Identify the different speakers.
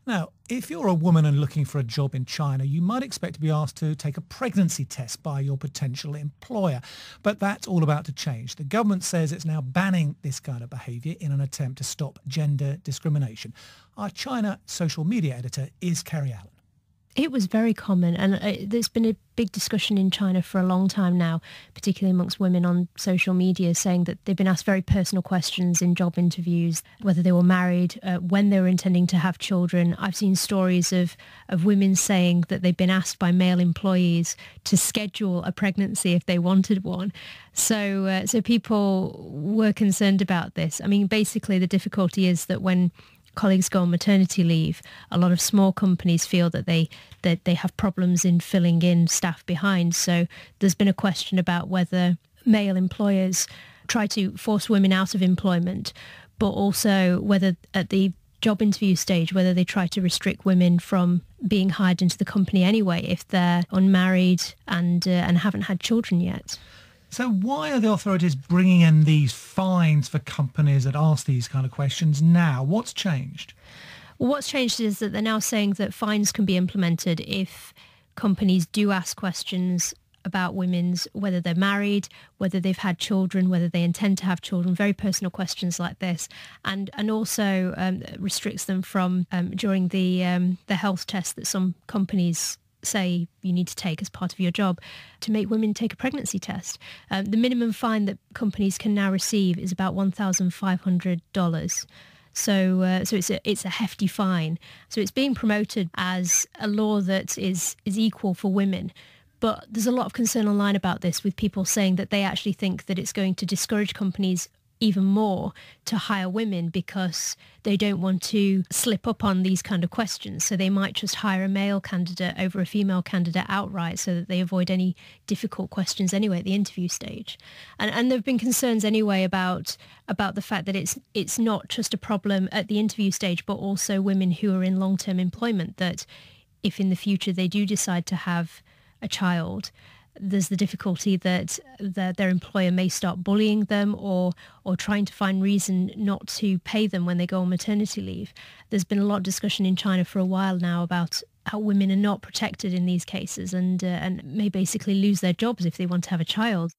Speaker 1: Now, if you're a woman and looking for a job in China, you might expect to be asked to take a pregnancy test by your potential employer. But that's all about to change. The government says it's now banning this kind of behaviour in an attempt to stop gender discrimination. Our China social media editor is Kerry Allen.
Speaker 2: It was very common, and there's been a big discussion in China for a long time now, particularly amongst women on social media, saying that they've been asked very personal questions in job interviews, whether they were married, when they were intending to have children. I've seen stories of women saying that they've been asked by male employees to schedule a pregnancy if they wanted one. So people were concerned about this. I mean, basically the difficulty is that when colleagues go on maternity leave, a lot of small companies feel that they have problems in filling in staff behind. So there's been a question about whether male employers try to force women out of employment, but also whether at the job interview stage, whether they try to restrict women from being hired into the company anyway if they're unmarried and haven't had children yet.
Speaker 1: So why are the authorities bringing in these fines for companies that ask these kind of questions now? What's changed?
Speaker 2: Well, what's changed is that they're now saying that fines can be implemented if companies do ask questions about whether they're married, whether they've had children, whether they intend to have children, very personal questions like this, and also restricts them from during the health test that some companies say you need to take as part of your job, to make women take a pregnancy test. The minimum fine that companies can now receive is about $1,500. So it's a hefty fine. So it's being promoted as a law that is equal for women. But there's a lot of concern online about this, with people saying that they actually think that it's going to discourage companies even more to hire women because they don't want to slip up on these kind of questions. So they might just hire a male candidate over a female candidate outright so that they avoid any difficult questions anyway at the interview stage. And there have been concerns anyway about the fact that it's not just a problem at the interview stage, but also women who are in long-term employment, that if in the future they do decide to have a child, there's the difficulty that their employer may start bullying them or trying to find reason not to pay them when they go on maternity leave. There's been a lot of discussion in China for a while now about how women are not protected in these cases and may basically lose their jobs if they want to have a child.